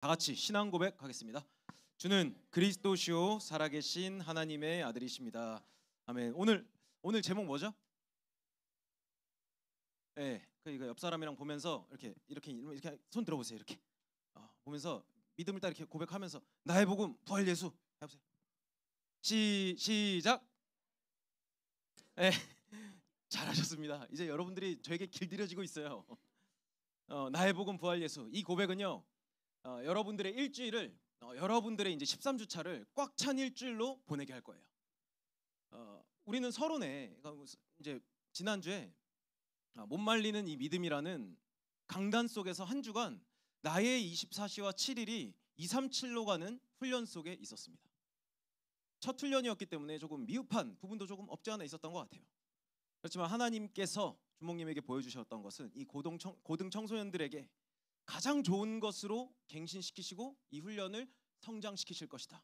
다 같이 신앙 고백하겠습니다. 주는 그리스도시요 살아계신 하나님의 아들이십니다. 아멘. 오늘 제목 뭐죠? 이거 옆 사람이랑 보면서 이렇게 손 들어보세요. 이렇게 보면서 믿음을 딱 이렇게 고백하면서 나의 복음 부활 예수 해보세요. 시작. 예, 잘하셨습니다. 이제 여러분들이 저에게 길들여지고 있어요. 나의 복음 부활 예수 이 고백은요. 여러분들의 일주일을 여러분들의 이제 13주 차를 꽉 찬 일주일로 보내게 할 거예요. 우리는 서론에 이제 지난주에 못 말리는 이 믿음이라는 강단 속에서 한 주간 나의 24시와 7일이 237로 가는 훈련 속에 있었습니다. 첫 훈련이었기 때문에 조금 미흡한 부분도 조금 없지 않아 있었던 것 같아요. 그렇지만 하나님께서 주목님에게 보여주셨던 것은 이 고등 청소년들에게 가장 좋은 것으로 갱신시키시고 이 훈련을 성장시키실 것이다.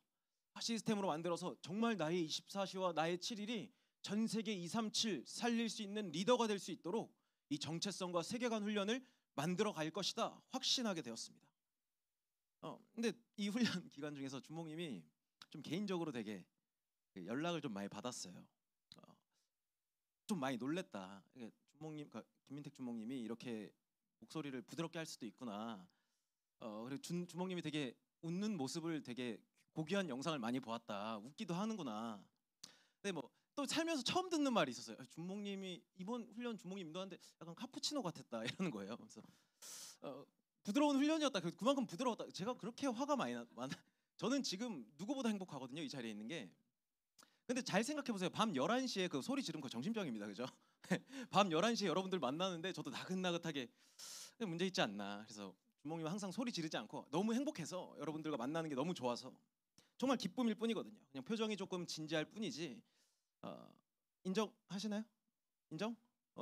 시스템으로 만들어서 정말 나의 24시와 나의 7일이 전 세계 237 살릴 수 있는 리더가 될 수 있도록 이 정체성과 세계관 훈련을 만들어 갈 것이다 확신하게 되었습니다. 근데 이 훈련 기간 중에서 주목님이 좀 개인적으로 되게 연락을 좀 많이 받았어요. 좀 많이 놀랬다. 주목님, 김민택 주목님이 이렇게 목소리를 부드럽게 할 수도 있구나. 그리고 주목님이 되게 웃는 모습을 되게 고귀한 영상을 많이 보았다. 웃기도 하는구나. 근데 뭐 또 살면서 처음 듣는 말이 있었어요. 주목님이 이번 훈련 주목님 인도하는데 약간 카푸치노 같았다 이러는 거예요. 그래서 부드러운 훈련이었다. 그만큼 부드러웠다. 제가 그렇게 화가 많이 저는 지금 누구보다 행복하거든요. 이 자리에 있는 게. 근데 잘 생각해 보세요. 밤 11시에 그 소리 지르는 거 정신병입니다. 그죠? 밤 11시에 여러분들 만나는데 저도 나긋나긋하게 문제 있지 않나. 그래서 주목님은 항상 소리 지르지 않고 너무 행복해서 여러분들과 만나는 게 너무 좋아서 정말 기쁨일 뿐이거든요. 그냥 표정이 조금 진지할 뿐이지. 인정하시나요? 인정?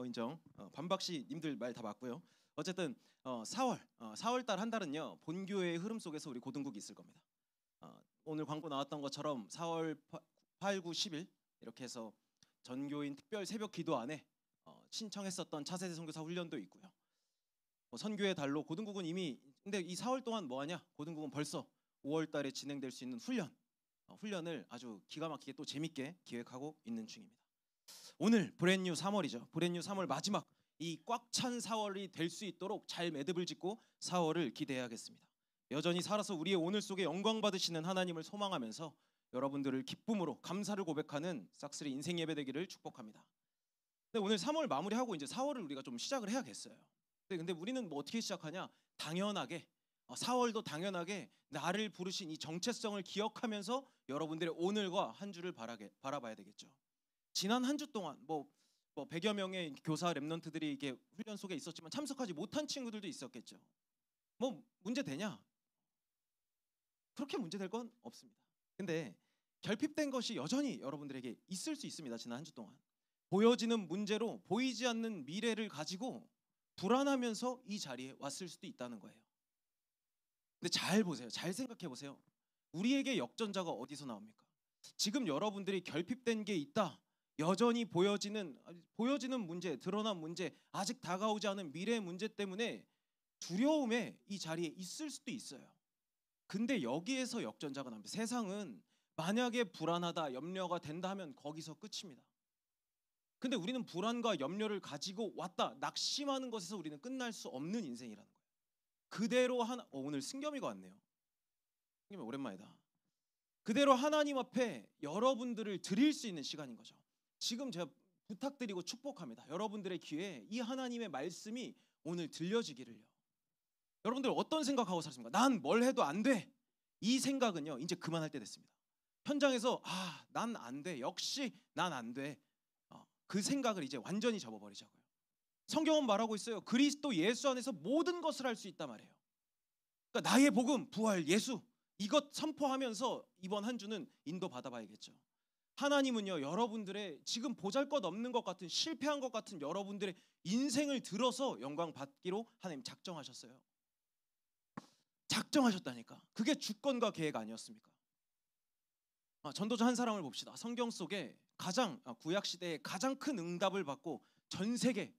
인정. 반박씨 님들 말 다 맞고요. 어쨌든 4월 달 한 달은요. 본교회의 흐름 속에서 우리 고등국이 있을 겁니다. 오늘 광고 나왔던 것처럼 4월 8, 9, 10일 이렇게 해서 전교인 특별 새벽 기도 안에 신청했었던 차세대 선교사 훈련도 있고요. 선교의 달로 고등국은 이미 근데 이 4월 동안 뭐 하냐? 고등국은 벌써 5월 달에 진행될 수 있는 훈련을 아주 기가 막히게 또 재밌게 기획하고 있는 중입니다. 오늘 브랜뉴 3월이죠. 브랜뉴 3월 마지막 이 꽉 찬 4월이 될 수 있도록 잘 매듭을 짓고 4월을 기대해야겠습니다. 여전히 살아서 우리의 오늘 속에 영광 받으시는 하나님을 소망하면서 여러분들을 기쁨으로 감사를 고백하는 싹쓸이 인생 예배 되기를 축복합니다. 근데 오늘 3월 마무리하고 이제 4월을 우리가 좀 시작을 해야겠어요. 근데 우리는 뭐 어떻게 시작하냐? 당연하게 4월도 당연하게 나를 부르신 이 정체성을 기억하면서 여러분들의 오늘과 한 주를 바라봐야 되겠죠. 지난 한 주 동안 뭐 100여 명의 교사 랩런트들이 이게 훈련 속에 있었지만 참석하지 못한 친구들도 있었겠죠. 뭐 문제 되냐? 그렇게 문제될 건 없습니다. 근데 결핍된 것이 여전히 여러분들에게 있을 수 있습니다. 지난 한 주 동안 보여지는 문제로 보이지 않는 미래를 가지고 불안하면서 이 자리에 왔을 수도 있다는 거예요. 근데 잘 보세요. 잘 생각해 보세요. 우리에게 역전자가 어디서 나옵니까? 지금 여러분들이 결핍된 게 있다. 여전히 보여지는 문제, 드러난 문제, 아직 다가오지 않은 미래의 문제 때문에 두려움에 이 자리에 있을 수도 있어요. 근데 여기에서 역전자가 나옵니다. 세상은 만약에 불안하다, 염려가 된다 하면 거기서 끝입니다. 근데 우리는 불안과 염려를 가지고 왔다, 낙심하는 것에서 우리는 끝날 수 없는 인생이라는 거예요. 그대로 오늘 승겸이가 왔네요. 승겸이 오랜만이다. 그대로 하나님 앞에 여러분들을 드릴 수 있는 시간인 거죠. 지금 제가 부탁드리고 축복합니다. 여러분들의 귀에 이 하나님의 말씀이 오늘 들려지기를요. 여러분들 어떤 생각하고 사십니까? 난 뭘 해도 안 돼. 이 생각은요 이제 그만할 때 됐습니다. 현장에서 난 안 돼. 역시 난 안 돼. 그 생각을 이제 완전히 접어버리자고요. 성경은 말하고 있어요. 그리스도 예수 안에서 모든 것을 할 수 있단 말이에요. 그러니까 나의 복음, 부활, 예수 이것 선포하면서 이번 한 주는 인도 받아봐야겠죠. 하나님은요 여러분들의 지금 보잘것없는 것 같은 실패한 것 같은 여러분들의 인생을 들어서 영광 받기로 하나님 작정하셨어요. 작정하셨다니까. 그게 주권과 계획 아니었습니까? 전도자 한 사람을 봅시다. 성경 속에 가장 구약 시대에 가장 큰 응답을 받고 전 세계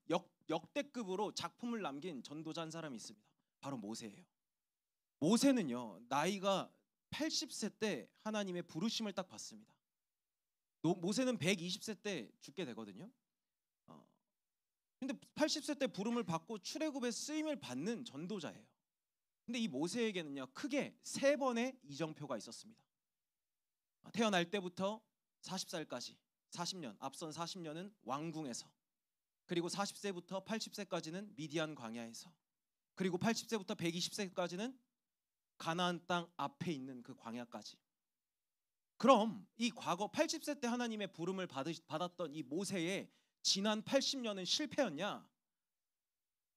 역대급으로 작품을 남긴 전도자 한 사람이 있습니다. 바로 모세예요. 모세는요 나이가 80세 때 하나님의 부르심을 딱 받습니다. 모세는 120세 때 죽게 되거든요. 근데 80세 때 부름을 받고 출애굽의 쓰임을 받는 전도자예요. 근데 이 모세에게는요 크게 3번의 이정표가 있었습니다. 태어날 때부터 40살까지 40년, 앞선 40년은 왕궁에서, 그리고 40세부터 80세까지는 미디안 광야에서, 그리고 80세부터 120세까지는 가나안 땅 앞에 있는 그 광야까지. 그럼 이 과거 80세 때 하나님의 부름을 받았던 이 모세의 지난 80년은 실패였냐?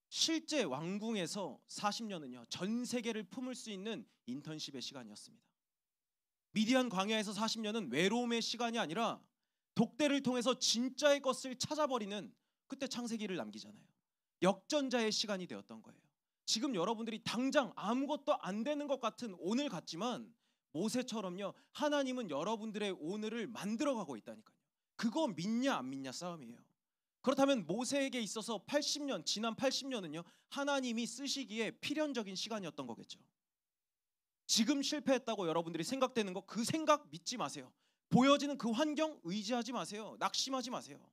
실제 왕궁에서 40년은요 전 세계를 품을 수 있는 인턴십의 시간이었습니다. 미디안 광야에서 40년은 외로움의 시간이 아니라 독대를 통해서 진짜의 것을 찾아버리는, 그때 창세기를 남기잖아요, 역전자의 시간이 되었던 거예요. 지금 여러분들이 당장 아무것도 안 되는 것 같은 오늘 같지만 모세처럼요 하나님은 여러분들의 오늘을 만들어가고 있다니까요. 그거 믿냐 안 믿냐 싸움이에요. 그렇다면 모세에게 있어서 80년, 지난 80년은요 하나님이 쓰시기에 필연적인 시간이었던 거겠죠. 지금 실패했다고 여러분들이 생각되는 거, 그 생각 믿지 마세요. 보여지는 그 환경 의지하지 마세요. 낙심하지 마세요.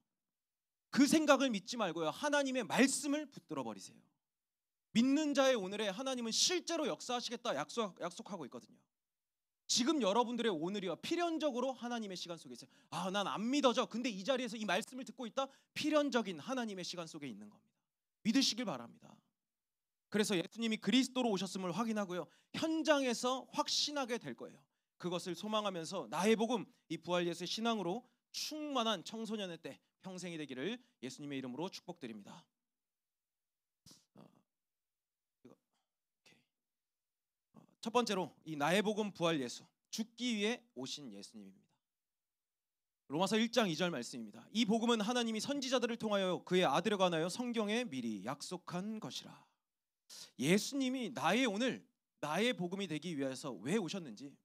그 생각을 믿지 말고요 하나님의 말씀을 붙들어 버리세요. 믿는 자의 오늘에 하나님은 실제로 역사하시겠다 약속하고 있거든요. 지금 여러분들의 오늘이요 필연적으로 하나님의 시간 속에 있어요. 난 안 믿어져. 근데 이 자리에서 이 말씀을 듣고 있다. 필연적인 하나님의 시간 속에 있는 겁니다. 믿으시길 바랍니다. 그래서 예수님이 그리스도로 오셨음을 확인하고요 현장에서 확신하게 될 거예요. 그것을 소망하면서 나의 복음, 이 부활 예수의 신앙으로 충만한 청소년의 때 평생이 되기를 예수님의 이름으로 축복드립니다. 첫 번째로 이 나의 복음 부활 예수, 죽기 위해 오신 예수님입니다. 로마서 1장 2절 말씀입니다. 이 복음은 하나님이 선지자들을 통하여 그의 아들에 관하여 성경에 미리 약속한 것이라. 예수님이 나의 오늘, 나의 복음이 되기 위해서 왜 오셨는지,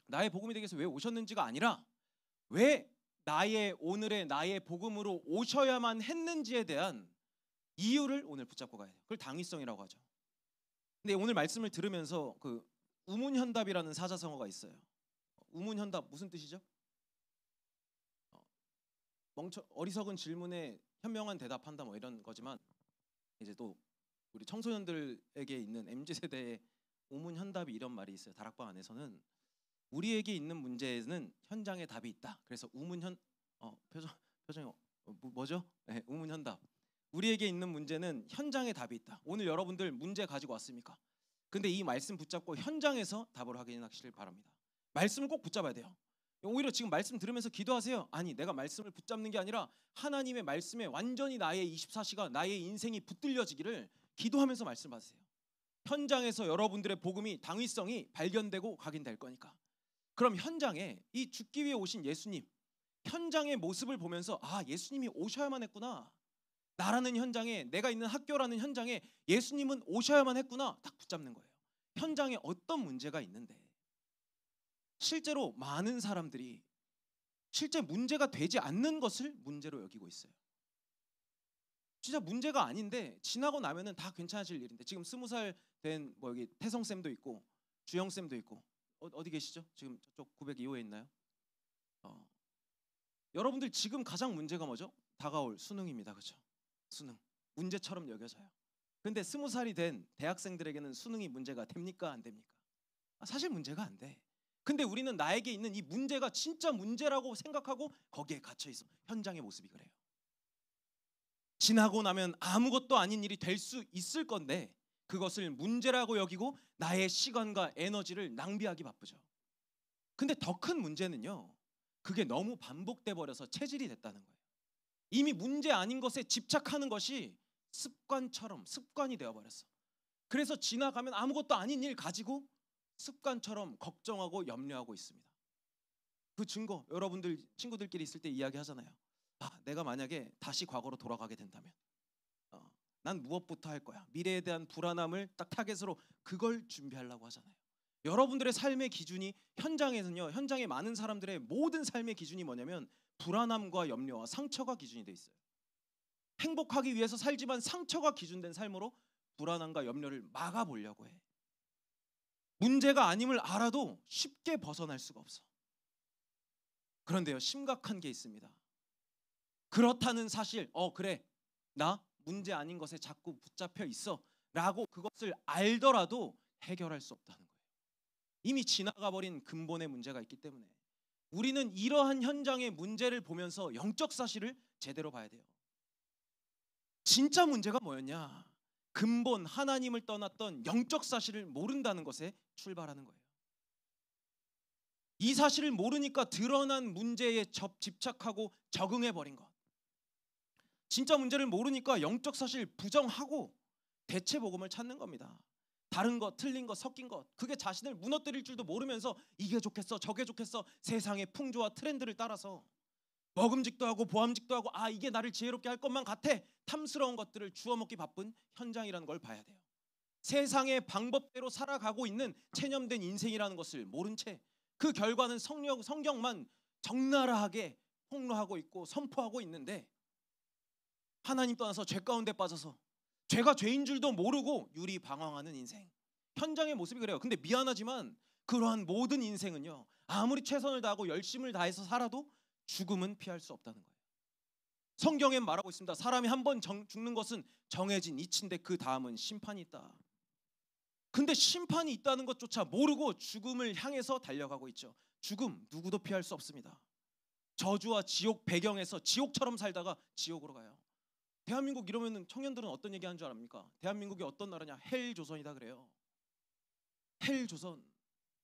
나의 복음이 되기 위해서 왜 오셨는지가 아니라 왜 나의 오늘의 나의 복음으로 오셔야만 했는지에 대한 이유를 오늘 붙잡고 가야 돼요. 그걸 당위성이라고 하죠. 근데 오늘 말씀을 들으면서 그 우문현답이라는 사자성어가 있어요. 우문현답 무슨 뜻이죠? 어리석은 질문에 현명한 대답한다 뭐 이런 거지만, 이제 또 우리 청소년들에게 있는 MZ세대의 우문현답이 이런 말이 있어요. 다락방 안에서는 우리에게 있는 문제에는 현장에 답이 있다. 그래서 표정이 뭐죠? 네, 우문현답. 우리에게 있는 문제는 현장에 답이 있다. 오늘 여러분들 문제 가지고 왔습니까? 근데 이 말씀 붙잡고 현장에서 답을 확인하시길 바랍니다. 말씀을 꼭 붙잡아야 돼요. 오히려 지금 말씀 들으면서 기도하세요. 아니, 내가 말씀을 붙잡는 게 아니라 하나님의 말씀에 완전히 나의 24시간, 나의 인생이 붙들려지기를 기도하면서 말씀 받으세요. 현장에서 여러분들의 복음이, 당위성이 발견되고 각인될 거니까. 그럼 현장에 이 죽기 위해 오신 예수님, 현장의 모습을 보면서 예수님이 오셔야만 했구나. 나라는 현장에, 내가 있는 학교라는 현장에 예수님은 오셔야만 했구나. 딱 붙잡는 거예요. 현장에 어떤 문제가 있는데, 실제로 많은 사람들이 실제 문제가 되지 않는 것을 문제로 여기고 있어요. 진짜 문제가 아닌데 지나고 나면은 다 괜찮아질 일인데, 지금 20살 된 여기 태성 쌤도 있고 주영 쌤도 있고 어디 계시죠? 지금 저쪽 902호에 있나요? 여러분들 지금 가장 문제가 뭐죠? 다가올 수능입니다. 그렇죠? 수능 문제처럼 여겨져요. 근데 20살이 된 대학생들에게는 수능이 문제가 됩니까? 안 됩니까? 사실 문제가 안 돼. 근데 우리는 나에게 있는 이 문제가 진짜 문제라고 생각하고 거기에 갇혀 있어. 현장의 모습이 그래요. 지나고 나면 아무것도 아닌 일이 될 수 있을 건데 그것을 문제라고 여기고 나의 시간과 에너지를 낭비하기 바쁘죠. 근데 더 큰 문제는요, 그게 너무 반복돼 버려서 체질이 됐다는 거예요. 이미 문제 아닌 것에 집착하는 것이 습관이 되어버렸어. 그래서 지나가면 아무것도 아닌 일 가지고 습관처럼 걱정하고 염려하고 있습니다. 그 증거 여러분들 친구들끼리 있을 때 이야기하잖아요. 내가 만약에 다시 과거로 돌아가게 된다면 난 무엇부터 할 거야. 미래에 대한 불안함을 딱 타겟으로 그걸 준비하려고 하잖아요. 여러분들의 삶의 기준이, 현장에는요, 현장에 많은 사람들의 모든 삶의 기준이 뭐냐면 불안함과 염려와 상처가 기준이 돼 있어요. 행복하기 위해서 살지만 상처가 기준된 삶으로 불안함과 염려를 막아보려고 해. 문제가 아님을 알아도 쉽게 벗어날 수가 없어. 그런데요, 심각한 게 있습니다. 그렇다는 사실, 그래, 나 문제 아닌 것에 자꾸 붙잡혀 있어 라고 그것을 알더라도 해결할 수 없다는 거예요. 이미 지나가 버린 근본의 문제가 있기 때문에 우리는 이러한 현장의 문제를 보면서 영적 사실을 제대로 봐야 돼요. 진짜 문제가 뭐였냐? 근본 하나님을 떠났던 영적 사실을 모른다는 것에 출발하는 거예요. 이 사실을 모르니까 드러난 문제에 집착하고 적응해버린 것. 진짜 문제를 모르니까 영적 사실 부정하고 대체 복음을 찾는 겁니다. 다른 것, 틀린 것, 섞인 것, 그게 자신을 무너뜨릴 줄도 모르면서 이게 좋겠어, 저게 좋겠어, 세상의 풍조와 트렌드를 따라서 먹음직도 하고 보암직도 하고 이게 나를 지혜롭게 할 것만 같아 탐스러운 것들을 주워먹기 바쁜 현장이라는 걸 봐야 돼요. 세상의 방법대로 살아가고 있는 체념된 인생이라는 것을 모른 채 그 결과는 성경만 적나라하게 폭로하고 있고 선포하고 있는데 하나님 떠나서 죄 가운데 빠져서 죄가 죄인 줄도 모르고 유리방황하는 인생, 현장의 모습이 그래요. 근데 미안하지만 그러한 모든 인생은요, 아무리 최선을 다하고 열심을 다해서 살아도 죽음은 피할 수 없다는 거예요. 성경엔 말하고 있습니다. 사람이 한 번 죽는 것은 정해진 이치인데 그 다음은 심판이 있다. 근데 심판이 있다는 것조차 모르고 죽음을 향해서 달려가고 있죠. 죽음 누구도 피할 수 없습니다. 저주와 지옥 배경에서 지옥처럼 살다가 지옥으로 가요. 대한민국 이러면 청년들은 어떤 얘기하는 줄 압니까? 대한민국이 어떤 나라냐? 헬조선이다 그래요. 헬조선,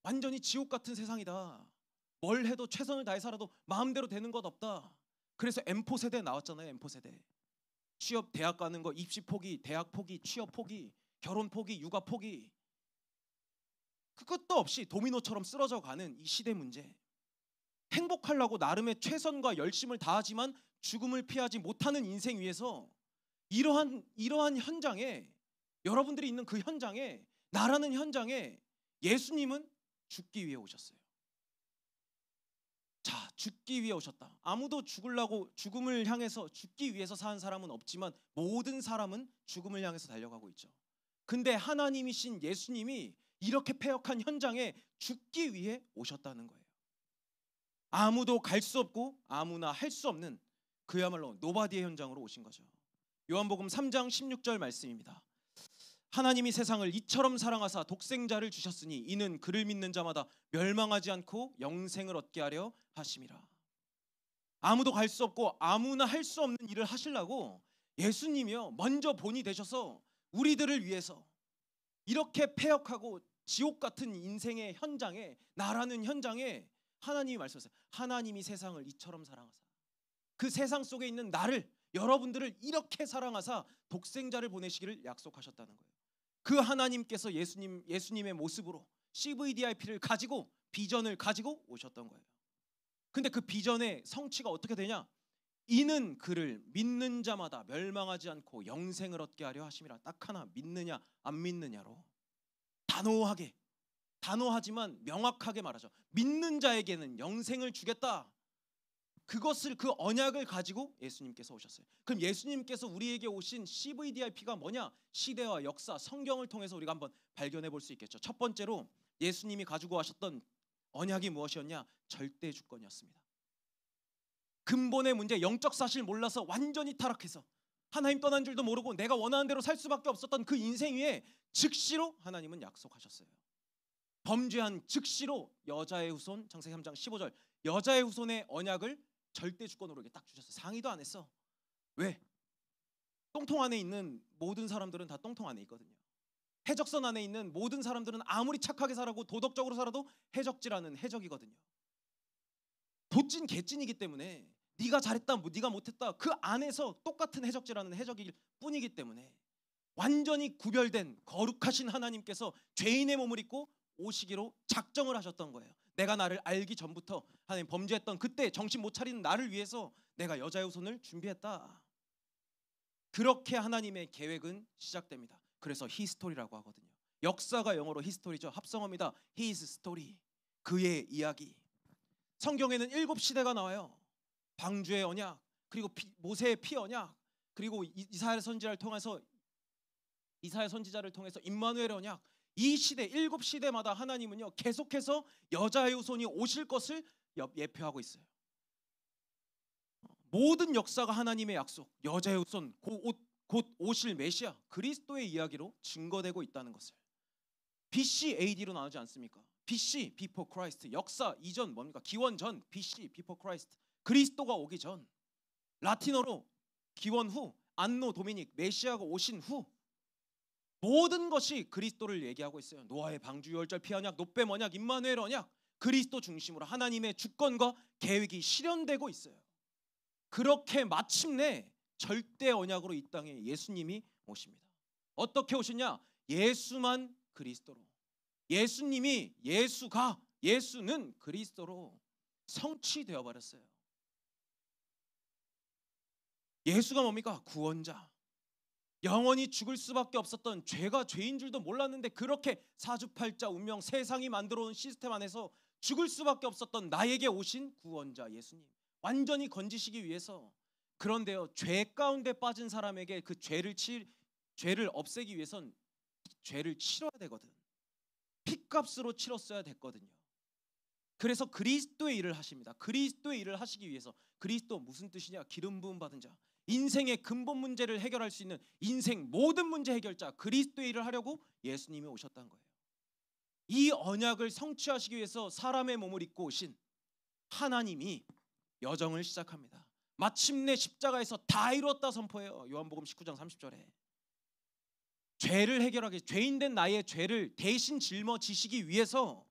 완전히 지옥 같은 세상이다. 뭘 해도 최선을 다해 살아도 마음대로 되는 것 없다. 그래서 M4 세대 나왔잖아요. M4 세대. 취업, 대학 가는 거, 입시 포기, 대학 포기, 취업 포기, 결혼 포기, 육아 포기, 그 끝도 없이 도미노처럼 쓰러져 가는 이 시대 문제. 행복하려고 나름의 최선과 열심을 다하지만 죽음을 피하지 못하는 인생 위에서 이러한 현장에, 여러분들이 있는 그 현장에, 나라는 현장에 예수님은 죽기 위해 오셨어요. 자, 죽기 위해 오셨다. 아무도 죽음을 향해서 죽기 위해서 사는 사람은 없지만 모든 사람은 죽음을 향해서 달려가고 있죠. 근데 하나님이신 예수님이 이렇게 패역한 현장에 죽기 위해 오셨다는 거예요. 아무도 갈 수 없고 아무나 할 수 없는 그야말로 노바디의 현장으로 오신 거죠. 요한복음 3장 16절 말씀입니다. 하나님이 세상을 이처럼 사랑하사 독생자를 주셨으니 이는 그를 믿는 자마다 멸망하지 않고 영생을 얻게 하려 하심이라. 아무도 갈 수 없고 아무나 할 수 없는 일을 하시려고 예수님이요 먼저 본이 되셔서 우리들을 위해서 이렇게 패역하고 지옥 같은 인생의 현장에, 나라는 현장에 하나님이 말씀하세요. 하나님이 세상을 이처럼 사랑하사, 그 세상 속에 있는 나를, 여러분들을 이렇게 사랑하사 독생자를 보내시기를 약속하셨다는 거예요. 그 하나님께서 예수님의 모습으로 CVDIP를 가지고, 비전을 가지고 오셨던 거예요. 근데 그 비전의 성취가 어떻게 되냐? 이는 그를 믿는 자마다 멸망하지 않고 영생을 얻게 하려 하심이라. 딱 하나, 믿느냐 안 믿느냐로 단호하지만 명확하게 말하죠. 믿는 자에게는 영생을 주겠다. 그것을, 그 언약을 가지고 예수님께서 오셨어요. 그럼 예수님께서 우리에게 오신 CVDIP가 뭐냐? 시대와 역사, 성경을 통해서 우리가 한번 발견해 볼 수 있겠죠. 첫 번째로 예수님이 가지고 하셨던 언약이 무엇이었냐? 절대 주권이었습니다. 근본의 문제, 영적 사실 몰라서 완전히 타락해서 하나님 떠난 줄도 모르고 내가 원하는 대로 살 수밖에 없었던 그 인생 위에 즉시로 하나님은 약속하셨어요. 범죄한 즉시로 여자의 후손, 창세기 3장 15절, 여자의 후손의 언약을 절대 주권으로 딱 주셨어요. 상의도 안 했어. 왜? 똥통 안에 있는 모든 사람들은 다 똥통 안에 있거든요. 해적선 안에 있는 모든 사람들은 아무리 착하게 살아고 도덕적으로 살아도 해적지라는 해적이거든요. 도찐 개찐이기 때문에 네가 잘했다, 네가 못했다, 그 안에서 똑같은 해적지라는 해적일 뿐이기 때문에 완전히 구별된 거룩하신 하나님께서 죄인의 몸을 입고 오시기로 작정을 하셨던 거예요. 내가 나를 알기 전부터 하나님 범죄했던 그때 정신 못 차리는 나를 위해서 내가 여자의 후손을 준비했다. 그렇게 하나님의 계획은 시작됩니다. 그래서 히스토리라고 하거든요. 역사가 영어로 히스토리죠. 합성어입니다. His story, 그의 이야기. 성경에는 7시대가 나와요. 방주의 언약, 그리고 모세의 피 언약, 그리고 이사야 선지자를 통해서 이사야 선지자를 통해서 임마누엘 언약, 이 시대 7시대마다 하나님은요 계속해서 여자의 후손이 오실 것을 예표하고 있어요. 모든 역사가 하나님의 약속, 여자의 후손, 곧 오실 메시아 그리스도의 이야기로 증거되고 있다는 것을. BC, AD로 나누지 않습니까? BC, Before Christ, 역사 이전 뭡니까? 기원 전, BC, Before Christ, 그리스도가 오기 전. 라틴어로 기원 후, 안노 도미닉, 메시아가 오신 후. 모든 것이 그리스도를 얘기하고 있어요. 노아의 방주, 유월절, 피언약, 노뱀 언약, 임마누엘 언약, 그리스도 중심으로 하나님의 주권과 계획이 실현되고 있어요. 그렇게 마침내 절대 언약으로 이 땅에 예수님이 오십니다. 어떻게 오시냐? 예수만 그리스도로. 예수는 그리스도로 성취되어 버렸어요. 예수가 뭡니까? 구원자. 영원히 죽을 수밖에 없었던 죄가 죄인 줄도 몰랐는데 그렇게 사주팔자 운명 세상이 만들어 온 시스템 안에서 죽을 수밖에 없었던 나에게 오신 구원자 예수님. 완전히 건지시기 위해서. 그런데요, 죄 가운데 빠진 사람에게 그 죄를 없애기 위해선 죄를 치러야 되거든. 핏값으로 치렀어야 됐거든요. 그래서 그리스도의 일을 하십니다. 그리스도의 일을 하시기 위해서. 그리스도 무슨 뜻이냐? 기름 부음 받은 자. 인생의 근본 문제를 해결할 수 있는 인생 모든 문제 해결자 그리스도의 일을 하려고 예수님이 오셨다는 거예요. 이 언약을 성취하시기 위해서 사람의 몸을 입고 오신 하나님이 여정을 시작합니다. 마침내 십자가에서 다 이루었다 선포해요. 요한복음 19장 30절에. 죄를 해결하기, 죄인된 나의 죄를 대신 짊어지시기 위해서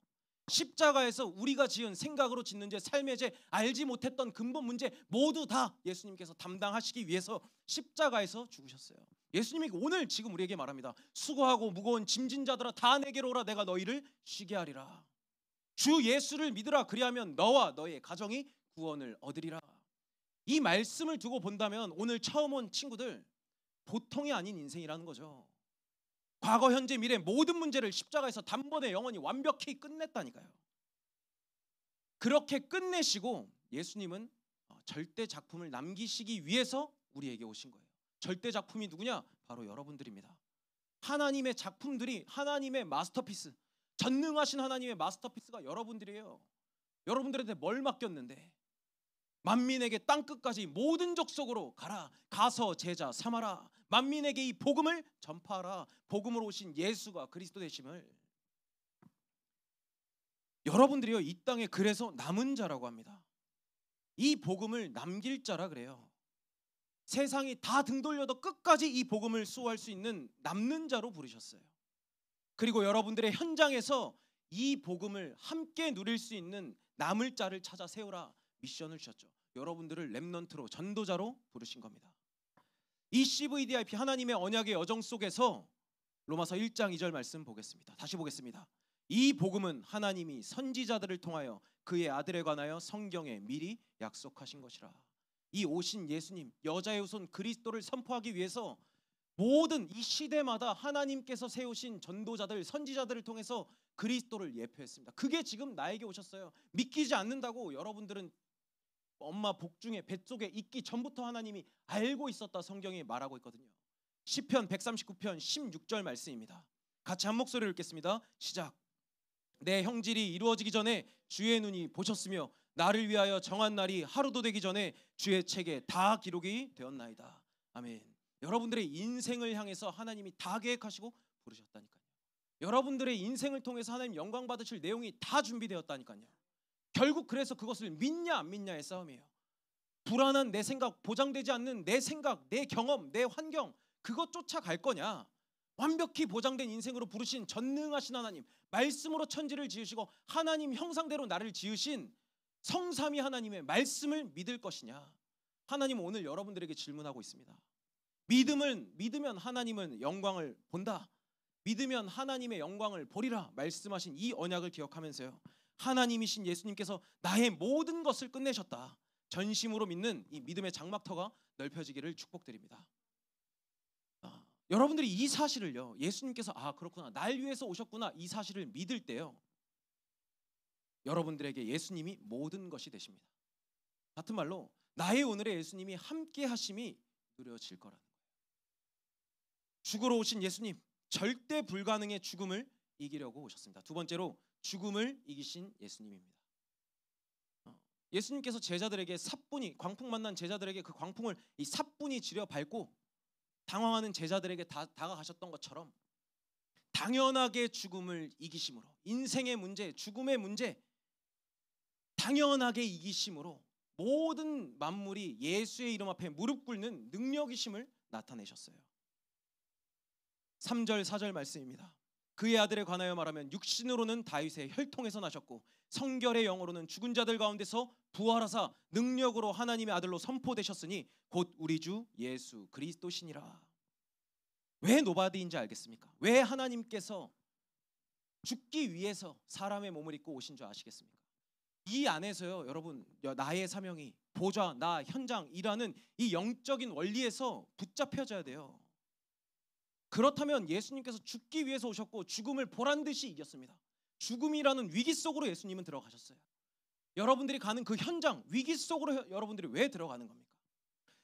십자가에서 우리가 지은 생각으로 짓는 죄, 삶의 죄, 알지 못했던 근본 문제 모두 다 예수님께서 담당하시기 위해서 십자가에서 죽으셨어요. 예수님이 오늘 지금 우리에게 말합니다. 수고하고 무거운 짐진 자들아 다 내게로 오라. 내가 너희를 쉬게 하리라. 주 예수를 믿으라. 그리하면 너와 너의 가정이 구원을 얻으리라. 이 말씀을 두고 본다면 오늘 처음 온 친구들 보통이 아닌 인생이라는 거죠. 과거, 현재, 미래 모든 문제를 십자가에서 단번에 영원히 완벽히 끝냈다니까요. 그렇게 끝내시고 예수님은 절대 작품을 남기시기 위해서 우리에게 오신 거예요. 절대 작품이 누구냐? 바로 여러분들입니다. 하나님의 작품들이 하나님의 마스터피스, 전능하신 하나님의 마스터피스가 여러분들이에요. 여러분들한테 뭘 맡겼는데? 만민에게 땅끝까지 모든 족속으로 가라. 가서 제자 삼아라. 만민에게 이 복음을 전파하라. 복음으로 오신 예수가 그리스도 되심을. 여러분들이요 이 땅에 그래서 남은 자라고 합니다. 이 복음을 남길 자라 그래요. 세상이 다 등 돌려도 끝까지 이 복음을 수호할 수 있는 남는 자로 부르셨어요. 그리고 여러분들의 현장에서 이 복음을 함께 누릴 수 있는 남을 자를 찾아 세우라 미션을 주셨죠. 여러분들을 렘넌트로 전도자로 부르신 겁니다. 이 CVDIP 하나님의 언약의 여정 속에서 로마서 1장 2절 말씀 보겠습니다. 다시 보겠습니다. 이 복음은 하나님이 선지자들을 통하여 그의 아들에 관하여 성경에 미리 약속하신 것이라. 이 오신 예수님, 여자의 후손 그리스도를 선포하기 위해서 모든 이 시대마다 하나님께서 세우신 전도자들, 선지자들을 통해서 그리스도를 예표했습니다. 그게 지금 나에게 오셨어요. 믿기지 않는다고 여러분들은 엄마 복중에 뱃속에 있기 전부터 하나님이 알고 있었다 성경이 말하고 있거든요. 시편 139편 16절 말씀입니다. 같이 한 목소리로 읽겠습니다. 시작. 내 형질이 이루어지기 전에 주의 눈이 보셨으며 나를 위하여 정한 날이 하루도 되기 전에 주의 책에 다 기록이 되었나이다. 아멘. 여러분들의 인생을 향해서 하나님이 다 계획하시고 부르셨다니까요. 여러분들의 인생을 통해서 하나님 영광 받으실 내용이 다 준비되었다니까요. 결국 그래서 그것을 믿냐 안 믿냐의 싸움이에요. 불안한 내 생각, 보장되지 않는 내 생각, 내 경험, 내 환경 그것 쫓아갈 거냐? 완벽히 보장된 인생으로 부르신 전능하신 하나님, 말씀으로 천지를 지으시고 하나님 형상대로 나를 지으신 성삼위 하나님의 말씀을 믿을 것이냐? 하나님은 오늘 여러분들에게 질문하고 있습니다. 믿으면 하나님은 영광을 본다. 믿으면 하나님의 영광을 보리라 말씀하신 이 언약을 기억하면서요. 하나님이신 예수님께서 나의 모든 것을 끝내셨다. 전심으로 믿는 이 믿음의 장막터가 넓혀지기를 축복드립니다. 여러분들이 이 사실을요, 예수님께서 그렇구나, 날 위해서 오셨구나, 이 사실을 믿을 때요, 여러분들에게 예수님이 모든 것이 되십니다. 같은 말로 나의 오늘의 예수님이 함께 하심이 누려질 거라는 거예요. 죽으러 오신 예수님, 절대 불가능의 죽음을 이기려고 오셨습니다. 두 번째로 죽음을 이기신 예수님입니다. 예수님께서 제자들에게 사뿐히, 광풍 만난 제자들에게 그 광풍을 이 사뿐히 지려 밟고 당황하는 제자들에게 다가가셨던 것처럼 당연하게 죽음을 이기심으로, 인생의 문제, 죽음의 문제 당연하게 이기심으로 모든 만물이 예수의 이름 앞에 무릎 꿇는 능력이심을 나타내셨어요. 3절 4절 말씀입니다. 그의 아들에 관하여 말하면 육신으로는 다윗의 혈통에서 나셨고 성결의 영으로는 죽은 자들 가운데서 부활하사 능력으로 하나님의 아들로 선포되셨으니 곧 우리 주 예수 그리스도시니라. 왜 노바디인지 알겠습니까? 왜 하나님께서 죽기 위해서 사람의 몸을 입고 오신 줄 아시겠습니까? 이 안에서요, 여러분, 나의 사명이 보좌, 나 현장이라는 이 영적인 원리에서 붙잡혀져야 돼요. 그렇다면 예수님께서 죽기 위해서 오셨고 죽음을 보란듯이 이겼습니다. 죽음이라는 위기 속으로 예수님은 들어가셨어요. 여러분들이 가는 그 현장, 위기 속으로 여러분들이 왜 들어가는 겁니까?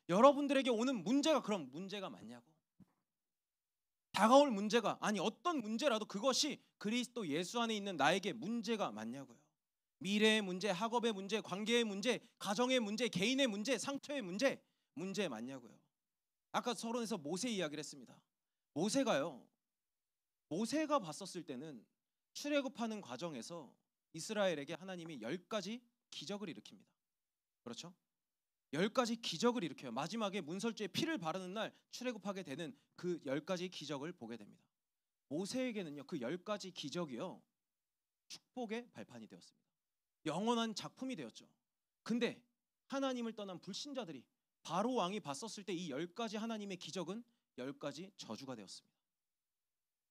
여러분들에게 오는 문제가 그럼 문제가 맞냐고. 다가올 문제가, 아니 어떤 문제라도 그것이 그리스도 예수 안에 있는 나에게 문제가 맞냐고요. 미래의 문제, 학업의 문제, 관계의 문제, 가정의 문제, 개인의 문제, 상처의 문제, 문제 맞냐고요. 아까 서론에서 모세 이야기를 했습니다. 모세가 봤었을 때는 출애굽하는 과정에서 이스라엘에게 하나님이 10가지 기적을 일으킵니다. 그렇죠? 10가지 기적을 일으켜요. 마지막에 문설주에 피를 바르는 날 출애굽하게 되는 그 10가지 기적을 보게 됩니다. 모세에게는요, 그 10가지 기적이요, 축복의 발판이 되었습니다. 영원한 작품이 되었죠. 근데 하나님을 떠난 불신자들이, 바로 왕이 봤었을 때 이 10가지 하나님의 기적은 10가지 저주가 되었습니다.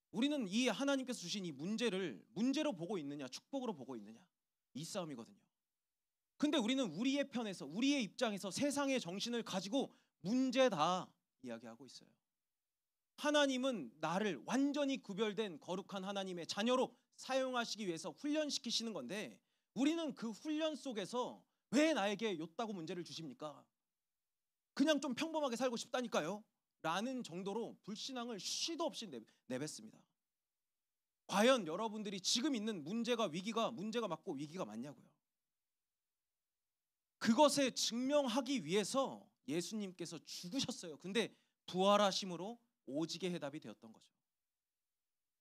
우리는 이 하나님께서 주신 이 문제를 문제로 보고 있느냐, 축복으로 보고 있느냐, 이 싸움이거든요. 근데 우리는 우리의 편에서, 우리의 입장에서 세상의 정신을 가지고 문제다 이야기하고 있어요. 하나님은 나를 완전히 구별된 거룩한 하나님의 자녀로 사용하시기 위해서 훈련시키시는 건데, 우리는 그 훈련 속에서 왜 나에게 요따고 문제를 주십니까? 그냥 좀 평범하게 살고 싶다니까요 라는 정도로 불신앙을 쉬도 없이 내뱉습니다. 과연 여러분들이 지금 있는 문제가 맞고 위기가 맞냐고요. 그것에 증명하기 위해서 예수님께서 죽으셨어요. 근데 부활하심으로 오직의 해답이 되었던 거죠.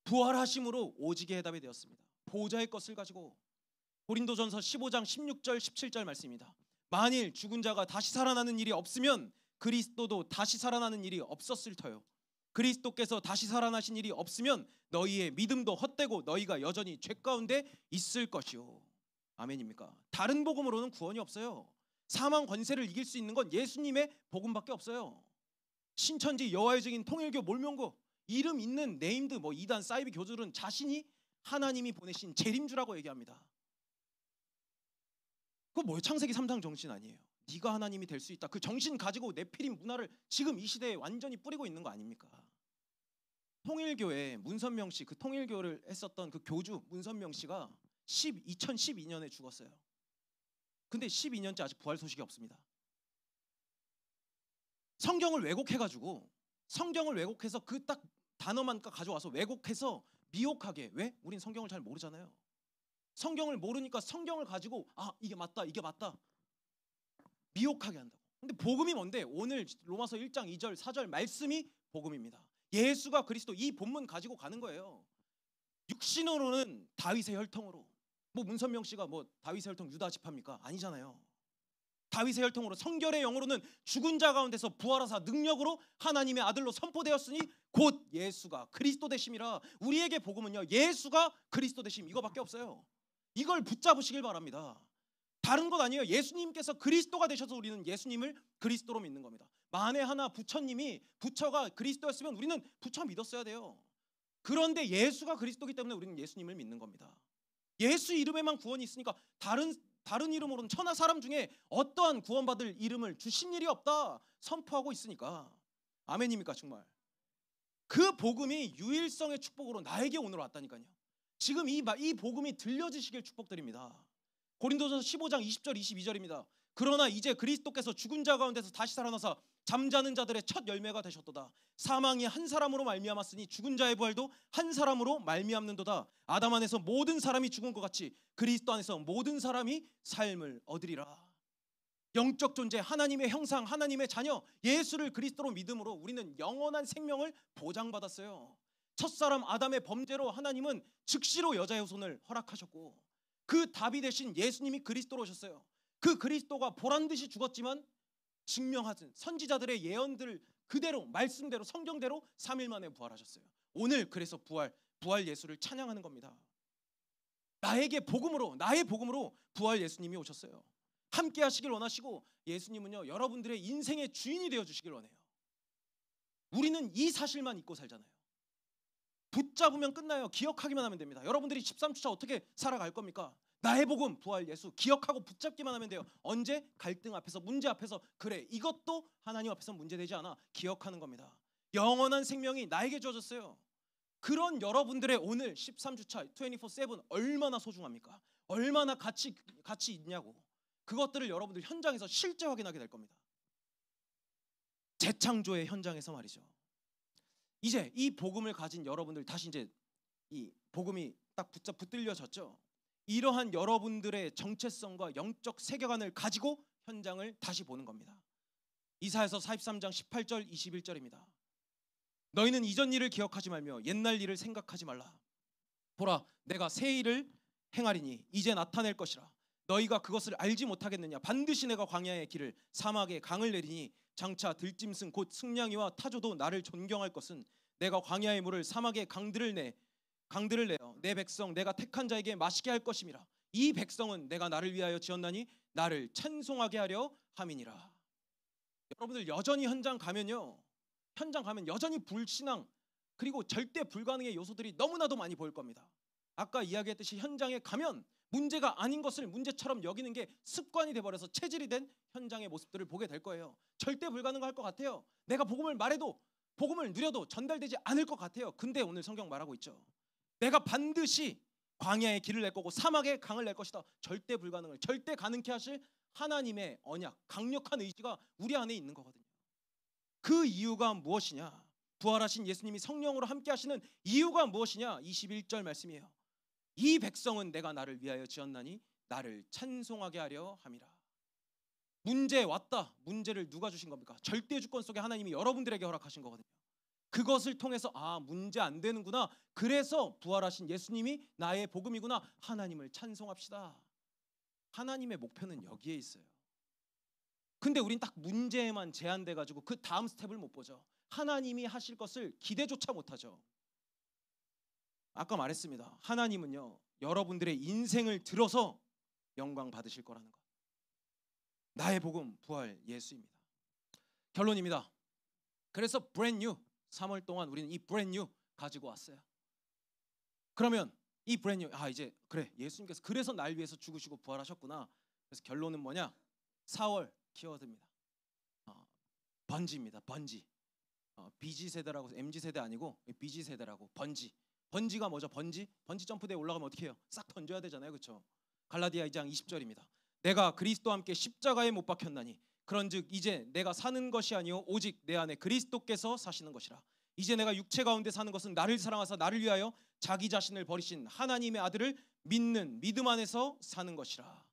부활하심으로 오직의 해답이 되었습니다. 보좌의 것을 가지고. 고린도전서 15장 16절 17절 말씀입니다. 만일 죽은 자가 다시 살아나는 일이 없으면 그리스도도 다시 살아나는 일이 없었을 터요. 그리스도께서 다시 살아나신 일이 없으면 너희의 믿음도 헛되고 너희가 여전히 죄 가운데 있을 것이요. 아멘입니까? 다른 복음으로는 구원이 없어요. 사망 권세를 이길 수 있는 건 예수님의 복음밖에 없어요. 신천지, 여호와의 증인, 통일교, 몰명고, 이름 있는 네임드, 이단, 사이비 교주들은 자신이 하나님이 보내신 재림주라고 얘기합니다. 그거 뭐예요? 창세기 3장 정신 아니에요? 네가 하나님이 될 수 있다. 그 정신 가지고 네피림 문화를 지금 이 시대에 완전히 뿌리고 있는 거 아닙니까? 통일교의 문선명 씨, 그 통일교를 했었던 그 교주 문선명 씨가 2012년에 죽었어요. 근데 12년째 아직 부활 소식이 없습니다. 성경을 왜곡해가지고, 성경을 왜곡해서 그 딱 단어만 가져와서 왜곡해서 미혹하게. 왜? 우린 성경을 잘 모르잖아요. 성경을 모르니까 성경을 가지고 이게 맞다, 이게 맞다 미혹하게 한다고. 근데 복음이 뭔데? 오늘 로마서 1장 2절 4절 말씀이 복음입니다. 예수가 그리스도, 이 본문 가지고 가는 거예요. 육신으로는 다윗의 혈통으로, 문선명 씨가 다윗의 혈통 유다 지파입니까? 아니잖아요. 다윗의 혈통으로, 성결의 영으로는 죽은 자 가운데서 부활하사 능력으로 하나님의 아들로 선포되었으니 곧 예수가 그리스도 되심이라. 우리에게 복음은요, 예수가 그리스도 되심, 이거밖에 없어요. 이걸 붙잡으시길 바랍니다. 다른 것 아니에요. 예수님께서 그리스도가 되셔서 우리는 예수님을 그리스도로 믿는 겁니다. 만에 하나 부처가 그리스도였으면 우리는 부처 믿었어야 돼요. 그런데 예수가 그리스도이기 때문에 우리는 예수님을 믿는 겁니다. 예수 이름에만 구원이 있으니까 다른 이름으로는 천하 사람 중에 어떠한 구원받을 이름을 주신 일이 없다 선포하고 있으니까. 아멘입니까? 정말 그 복음이 유일성의 축복으로 나에게 오늘 왔다니까요. 지금 이 복음이 들려지시길 축복드립니다. 고린도전서 15장 20절 22절입니다. 그러나 이제 그리스도께서 죽은 자 가운데서 다시 살아나사 잠자는 자들의 첫 열매가 되셨도다. 사망이 한 사람으로 말미암았으니 죽은 자의 부활도 한 사람으로 말미암는도다. 아담 안에서 모든 사람이 죽은 것 같이 그리스도 안에서 모든 사람이 삶을 얻으리라. 영적 존재, 하나님의 형상, 하나님의 자녀, 예수를 그리스도로 믿음으로 우리는 영원한 생명을 보장받았어요. 첫사람 아담의 범죄로 하나님은 즉시로 여자의 후손을 허락하셨고, 그 답이 되신 예수님이 그리스도로 오셨어요. 그 그리스도가 보란듯이 죽었지만 증명하신 선지자들의 예언들 그대로, 말씀대로, 성경대로 3일 만에 부활하셨어요. 오늘 그래서 부활 예수를 찬양하는 겁니다. 나의 복음으로 부활 예수님이 오셨어요. 함께 하시길 원하시고, 예수님은요, 여러분들의 인생의 주인이 되어 주시길 원해요. 우리는 이 사실만 잊고 살잖아요. 붙잡으면 끝나요. 기억하기만 하면 됩니다. 여러분들이 13주차 어떻게 살아갈 겁니까? 나의 복음, 부활 예수 기억하고 붙잡기만 하면 돼요. 언제? 갈등 앞에서, 문제 앞에서. 그래, 이것도 하나님 앞에서 문제되지 않아. 기억하는 겁니다. 영원한 생명이 나에게 주어졌어요. 그런 여러분들의 오늘 13주차 24/7 얼마나 소중합니까? 얼마나 가치 있냐고. 그것들을 여러분들 현장에서 실제 확인하게 될 겁니다. 재창조의 현장에서 말이죠. 이제 이 복음을 가진 여러분들, 다시 이제 이 복음이 딱 붙들려졌죠. 이러한 여러분들의 정체성과 영적 세계관을 가지고 현장을 다시 보는 겁니다. 이사야서 43장 18절 21절입니다. 너희는 이전 일을 기억하지 말며 옛날 일을 생각하지 말라. 보라, 내가 새 일을 행하리니 이제 나타낼 것이라. 너희가 그것을 알지 못하겠느냐. 반드시 내가 광야의 길을, 사막에 강을 내리니 장차 들짐승 곧 승냥이와 타조도 나를 존경할 것은 내가 광야의 물을, 사막에 강들을 내어 내 백성 내가 택한 자에게 마시게 할 것임이라. 이 백성은 내가 나를 위하여 지었나니 나를 찬송하게 하려 함이니라. 여러분들 여전히 현장 가면 여전히 불신앙 그리고 절대 불가능의 요소들이 너무나도 많이 보일 겁니다. 아까 이야기했듯이 현장에 가면 문제가 아닌 것을 문제처럼 여기는 게 습관이 돼버려서 체질이 된 현장의 모습들을 보게 될 거예요. 절대 불가능할 것 같아요. 내가 복음을 말해도, 복음을 누려도 전달되지 않을 것 같아요. 근데 오늘 성경 말하고 있죠. 내가 반드시 광야의 길을 낼 거고 사막에 강을 낼 것이다. 절대 불가능을 절대 가능케 하실 하나님의 언약, 강력한 의지가 우리 안에 있는 거거든요. 그 이유가 무엇이냐? 부활하신 예수님이 성령으로 함께 하시는 이유가 무엇이냐? 21절 말씀이에요. 이 백성은 내가 나를 위하여 지었나니 나를 찬송하게 하려 함이라. 문제 왔다. 문제를 누가 주신 겁니까? 절대 주권 속에 하나님이 여러분들에게 허락하신 거거든요. 그것을 통해서 문제 안 되는구나. 그래서 부활하신 예수님이 나의 복음이구나. 하나님을 찬송합시다. 하나님의 목표는 여기에 있어요. 근데 우린 딱 문제에만 제한돼 가지고 그 다음 스텝을 못 보죠. 하나님이 하실 것을 기대조차 못하죠. 아까 말했습니다. 하나님은요, 여러분들의 인생을 들어서 영광 받으실 거라는 것. 나의 복음, 부활 예수입니다. 결론입니다. 그래서 brand new, 3월 동안 우리는 이 brand new 가지고 왔어요. 그러면 이 brand new, 이제 그래, 예수님께서 그래서 날 위해서 죽으시고 부활하셨구나. 그래서 결론은 뭐냐? 4월 키워드입니다. 번지입니다. 번지. BG 세대라고, MG 세대 아니고 BG 세대라고. 번지가 뭐죠? 번지 점프대에 올라가면 어떻게 해요? 싹 던져야 되잖아요, 그렇죠? 갈라디아 2장 20절입니다. 내가 그리스도와 함께 십자가에 못 박혔나니 그런즉 이제 내가 사는 것이 아니요 오직 내 안에 그리스도께서 사시는 것이라. 이제 내가 육체 가운데 사는 것은 나를 사랑하사 나를 위하여 자기 자신을 버리신 하나님의 아들을 믿는 믿음 안에서 사는 것이라.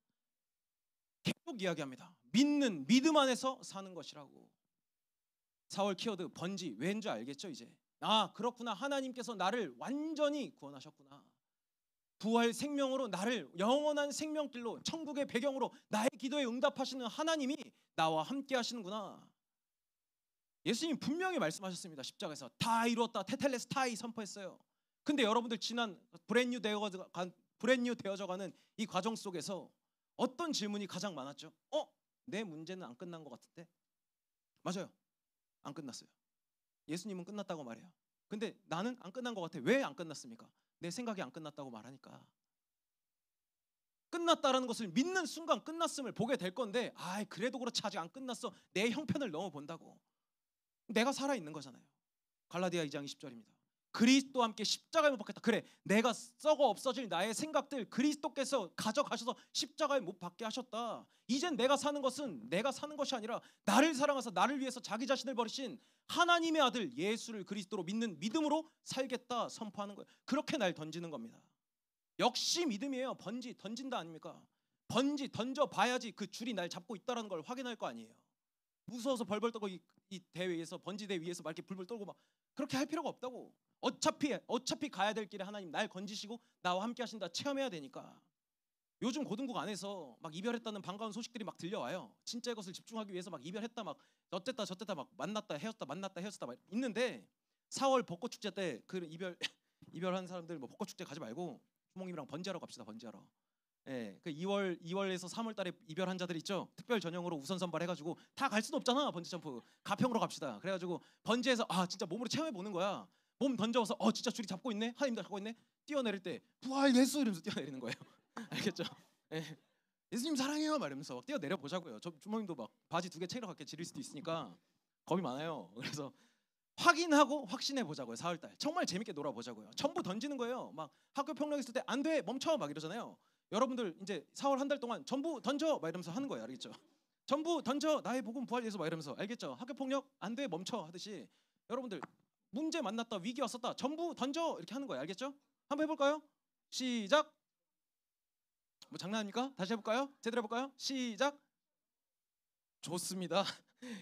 계속 이야기합니다. 믿는 믿음 안에서 사는 것이라고. 4월 키워드 번지. 왠지 알겠죠 이제? 그렇구나. 하나님께서 나를 완전히 구원하셨구나. 부활 생명으로 나를 영원한 생명길로, 천국의 배경으로 나의 기도에 응답하시는 하나님이 나와 함께 하시는구나. 예수님 분명히 말씀하셨습니다. 십자가에서 다 이루었다, 테텔레스타이 선포했어요. 근데 여러분들 지난 브랜뉴 되어져가는 이 과정 속에서 어떤 질문이 가장 많았죠? 내 문제는 안 끝난 것 같은데? 맞아요, 안 끝났어요. 예수님은 끝났다고 말해요. 근데 나는 안 끝난 것 같아. 왜 안 끝났습니까? 내 생각이 안 끝났다고 말하니까. 끝났다라는 것을 믿는 순간 끝났음을 보게 될 건데, 그래도 그렇지 아직 안 끝났어. 내 형편을 너무 본다고. 내가 살아있는 거잖아요. 갈라디아 2장 20절입니다. 그리스도와 함께 십자가에 못 박혔다. 그래, 내가 썩어 없어질 나의 생각들 그리스도께서 가져가셔서 십자가에 못 박게 하셨다. 이젠 내가 사는 것은 내가 사는 것이 아니라 나를 사랑하사 나를 위해서 자기 자신을 버리신 하나님의 아들 예수를 그리스도로 믿는 믿음으로 살겠다 선포하는 거예요. 그렇게 날 던지는 겁니다. 역시 믿음이에요. 번지 던진다 아닙니까? 번지 던져 봐야지 그 줄이 날 잡고 있다는 걸 확인할 거 아니에요. 무서워서 벌벌 떨고 이 대회에서 번지대 위에서 막 이렇게 불불 떨고 막 그렇게 할 필요가 없다고. 어차피 가야 될 길에 하나님 날 건지시고 나와 함께 하신다 체험해야 되니까. 요즘 고등국 안에서 막 이별했다는 반가운 소식들이 막 들려와요. 진짜 이것을 집중하기 위해서 막 이별했다 막 어쨌다 저쨌다 막 만났다 헤어졌다 막 있는데 4월 벚꽃 축제 때 그 이별한 사람들 뭐 벚꽃 축제 가지 말고 부모님이랑 번지하러 갑시다. 번지하러. 예, 그 2월에서 3월 달에 이별한 자들 있죠. 특별 전형으로 우선 선발해가지고 다 갈 수는 없잖아. 번지 점프 가평으로 갑시다. 그래가지고 번지에서 진짜 몸으로 체험해 보는 거야. 몸 던져서 진짜 줄이 잡고 있네. 하나님도 잡고 있네. 뛰어내릴 때 부활 예수 이러면서 뛰어내리는 거예요. 알겠죠? 예. 예수님 사랑해요 말하면서 막 뛰어내려 보자고요. 저 부모님도 막 바지 2개 챙겨 갖게 지릴 수도 있으니까 겁이 많아요. 그래서 확인하고 확신해 보자고요. 4월달 정말 재밌게 놀아보자고요. 전부 던지는 거예요. 막 학교 폭력 있을 때 안 돼 멈춰 막 이러잖아요. 여러분들 이제 4월 한 달 동안 전부 던져 막 이러면서 하는 거예요. 알겠죠? 전부 던져 나의 복음 부활 예수 막 이러면서 알겠죠? 학교 폭력 안 돼 멈춰 하듯이 여러분들 문제 만났다 위기 왔었다 전부 던져 이렇게 하는 거예요. 알겠죠? 한번 해볼까요? 시작. 뭐 장난합니까? 다시 해볼까요? 제대로 해볼까요? 시작. 좋습니다.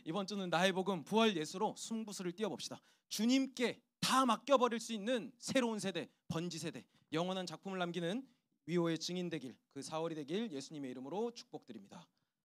이번 주는 나의 복음 부활 예수로 승부수를 띄워봅시다. 주님께 다 맡겨버릴 수 있는 새로운 세대 번지 세대 영원한 작품을 남기는 위호의 증인 되길 그 4월이 되길 예수님의 이름으로 축복드립니다.